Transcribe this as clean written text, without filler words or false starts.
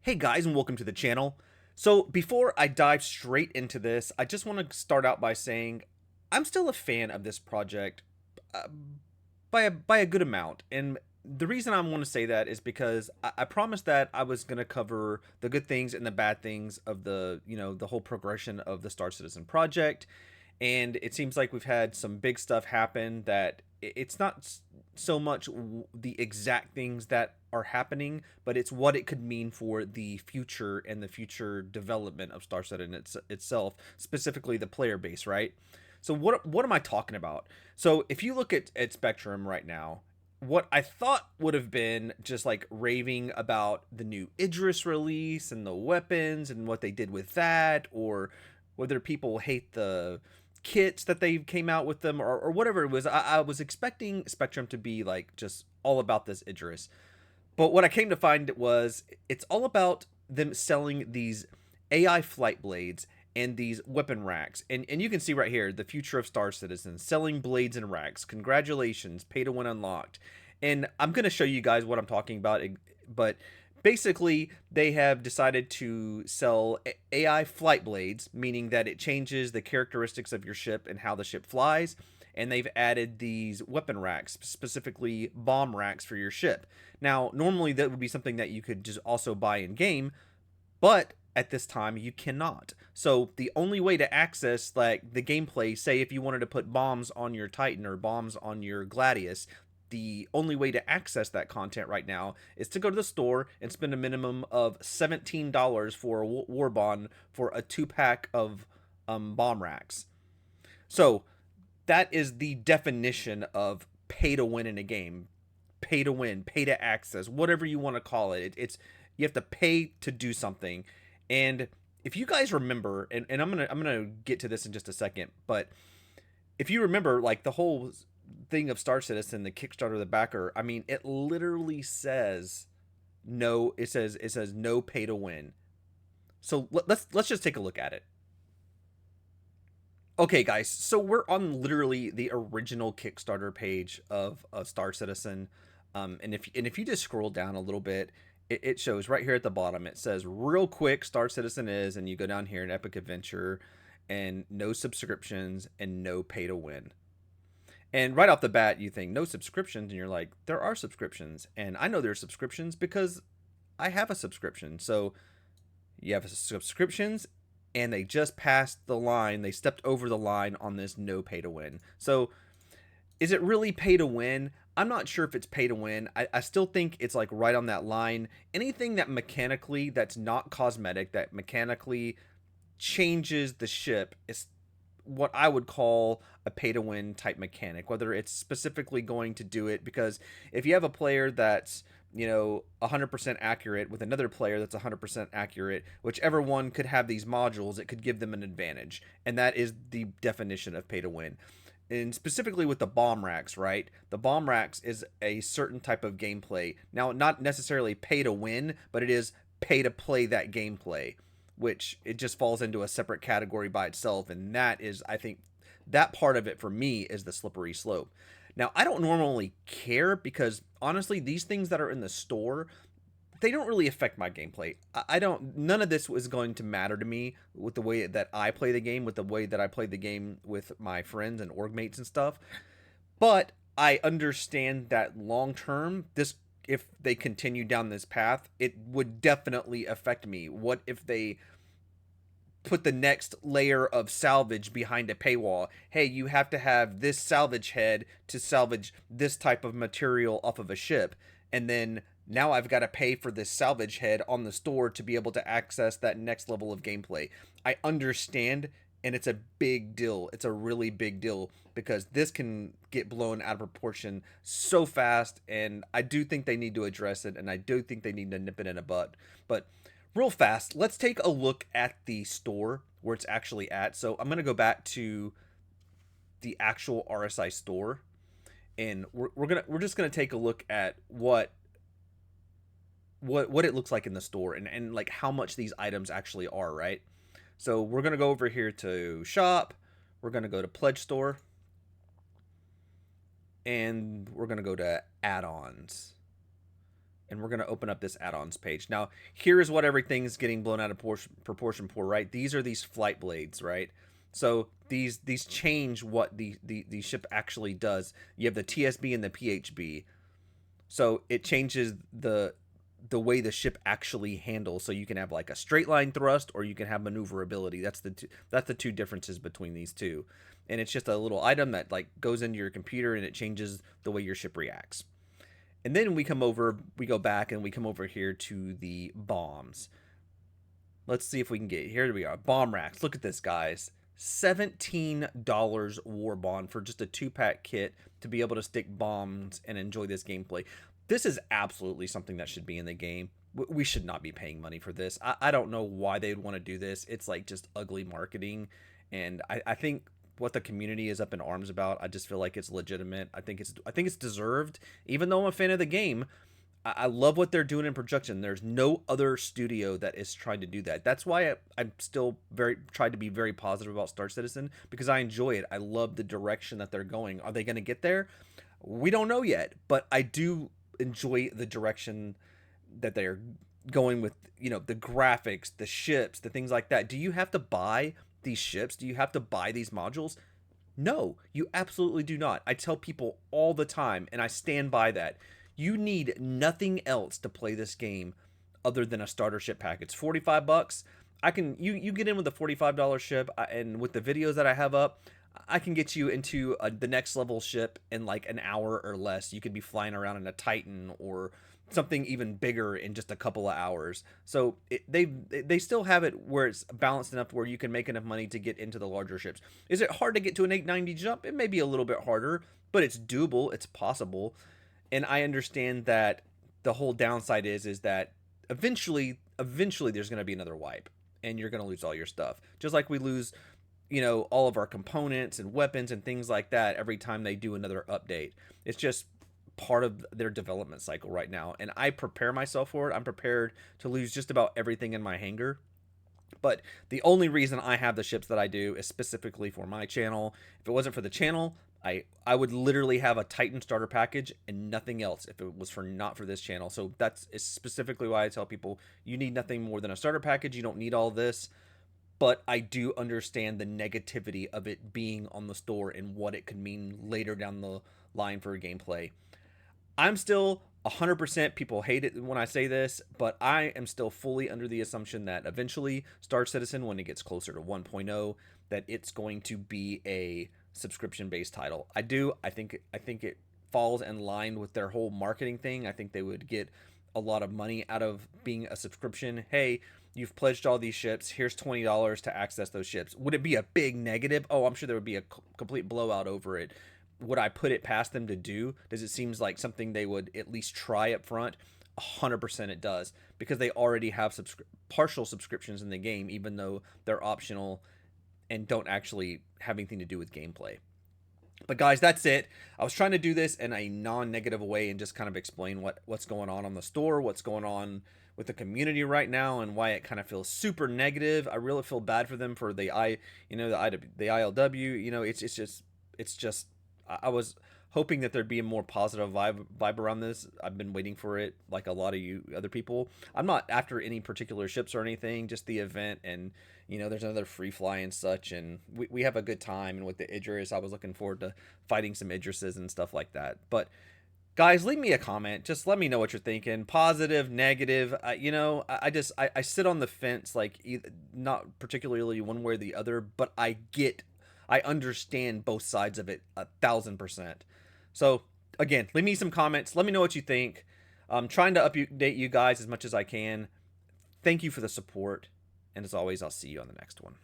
Hey guys, and welcome to the channel. So before I dive straight into this, I just want to start out by saying I'm still a fan of this project uh, by a good amount, and the reason I want to say that is because I promised that I was going to cover the good things and the bad things of the whole progression of the Star Citizen project, and it seems like we've had some big stuff happen that it's not so much the exact things that are happening, but it's what it could mean for the future and the future development of Star Citizen itself, specifically the player base, right? So what am I talking about? So if you look at Spectrum right now, what I thought would have been just like raving about the new Idris release and the weapons and what they did with that, or whether people hate the kits that they came out with them, or whatever it was. I was expecting Spectrum to be like just all about this Idris, but what I came to find was it's all about them selling these AI flight blades and these weapon racks. And you can see right here the future of Star Citizen selling blades and racks. Congratulations, pay to win unlocked. And I'm going to show you guys what I'm talking about, but basically they have decided to sell AI flight blades, meaning that it changes the characteristics of your ship and how the ship flies, and they've added these weapon racks, specifically bomb racks for your ship. Now, normally that would be something that you could just also buy in game, but at this time you cannot. So the only way to access like the gameplay, say if you wanted to put bombs on your Titan or bombs on your Gladius, the only way to access that content right now is to go to the store and spend a minimum of $17 for a war bond for a 2 pack of bomb racks. So that is the definition of pay to win in a game. Pay to win, pay to access, whatever you want to call it. It's you have to pay to do something. And if you guys remember, and I'm gonna get to this in just a second, but if you remember, like the whole thing of Star Citizen, the Kickstarter, the backer, I mean, it literally says no. It says no pay to win. So let's just take a look at it. Okay, guys, so we're on literally the original Kickstarter page of Star Citizen, and if you just scroll down a little bit, it shows right here at the bottom. It says real quick Star Citizen is, and you go down here in Epic Adventure, and no subscriptions and no pay to win. And right off the bat, you think no subscriptions, and you're like, there are subscriptions, and I know there are subscriptions because I have a subscription. So you have subscriptions, and they just passed the line. They stepped over the line on this no pay to win. So is it really pay to win? I'm not sure if it's pay to win. I still think it's like right on that line. Anything that mechanically, that's not cosmetic, that mechanically changes the ship is what I would call a pay to win type mechanic, whether it's specifically going to do it because if you have a player that's 100% accurate with another player that's 100% accurate, whichever one could have these modules, it could give them an advantage. And that is the definition of pay to win. And specifically with the bomb racks, right? The bomb racks is a certain type of gameplay. Now, not necessarily pay to win, but it is pay to play that gameplay, which it just falls into a separate category by itself. And that is, I think, that part of it for me is the slippery slope. Now, I don't normally care because honestly, these things that are in the store, they don't really affect my gameplay. I don't, none of this was going to matter to me with the way that I play the game, with the way that I play the game with my friends and org mates and stuff. But I understand that long term, this, if they continue down this path, it would definitely affect me. What if they put the next layer of salvage behind a paywall? Hey, you have to have this salvage head to salvage this type of material off of a ship. And then now I've got to pay for this salvage head on the store to be able to access that next level of gameplay. I understand, and it's a big deal. It's a really big deal because this can get blown out of proportion so fast, and I do think they need to address it, and I do think they need to nip it in a bud. But real fast, let's take a look at the store where it's actually at. So I'm going to go back to the actual RSI store, and we're just gonna take a look at what it looks like in the store, and like how much these items actually are, right? So we're gonna go over here to shop, we're gonna go to pledge store, and we're gonna go to add-ons, and we're going to open up this add-ons page. Now, here is what everything's getting blown out of proportion for, right? These are these flight blades, right? So these change what the ship actually does. You have the TSB and the PHB. So it changes the way the ship actually handles. So you can have like a straight line thrust, or you can have maneuverability. That's the two differences between these two. And it's just a little item that like goes into your computer, and it changes the way your ship reacts. And then we go back and we come over here to the bombs. Let's see if we can get, here we are, bomb racks. Look at this, guys. $17 war bond for just a 2-pack kit to be able to stick bombs and enjoy this gameplay. This is absolutely something that should be in the game. We should not be paying money for this. I don't know why they'd want to do this. It's like just ugly marketing. And I think what the community is up in arms about, I just feel like it's legitimate. I think it's deserved. Even though I'm a fan of the game, I love what they're doing in production. There's no other studio that is trying to do that. That's why I'm still tried to be very positive about Star Citizen, because I enjoy it. I love the direction that they're going. Are they going to get there? We don't know yet, but I do enjoy the direction that they're going with, the graphics, the ships, the things like that. Do you have to buy these ships? Do you have to buy these modules? No, you absolutely do not. I tell people all the time, and I stand by that. You need nothing else to play this game other than a starter ship pack. It's 45 bucks. You get in with a $45 ship, and with the videos that I have up, I can get you into the next level ship in like an hour or less. You could be flying around in a Titan or something even bigger in just a couple of hours. So they still have it where it's balanced enough where you can make enough money to get into the larger ships. Is it hard to get to an 890 jump? It may be a little bit harder, but it's doable. It's possible. And I understand that the whole downside is that eventually there's going to be another wipe, and you're going to lose all your stuff. Just like we lose, all of our components and weapons and things like that every time they do another update. It's just part of their development cycle right now, and I prepare myself for it. I'm prepared to lose just about everything in my hangar. But the only reason I have the ships that I do is specifically for my channel. If it wasn't for the channel, I would literally have a Titan starter package and nothing else if it was not for this channel. So that's specifically why I tell people you need nothing more than a starter package. You don't need all this. But I do understand the negativity of it being on the store and what it could mean later down the line for gameplay. I'm still 100%, people hate it when I say this, but I am still fully under the assumption that eventually Star Citizen, when it gets closer to 1.0, that it's going to be a subscription-based title. I think it falls in line with their whole marketing thing. I think they would get a lot of money out of being a subscription. Hey, you've pledged all these ships. Here's $20 to access those ships. Would it be a big negative? Oh, I'm sure there would be a complete blowout over it. Would I put it past them to do? Does it seem like something they would at least try up front? 100% it does, because they already have partial subscriptions in the game, even though they're optional and don't actually have anything to do with gameplay. But guys, that's it. I was trying to do this in a non-negative way and just kind of explain what's going on the store, what's going on with the community right now, and why it kind of feels super negative. I really feel bad for them for the ILW. It's just I was hoping that there'd be a more positive vibe around this. I've been waiting for it, like a lot of you other people. I'm not after any particular ships or anything, just the event, and there's another free fly and such, and we have a good time. And with the Idris, I was looking forward to fighting some Idrises and stuff like that. But guys, leave me a comment. Just let me know what you're thinking. Positive, negative. I sit on the fence, like not particularly one way or the other, but I understand both sides of it 1,000%. So again, leave me some comments. Let me know what you think. I'm trying to update you guys as much as I can. Thank you for the support. And as always, I'll see you on the next one.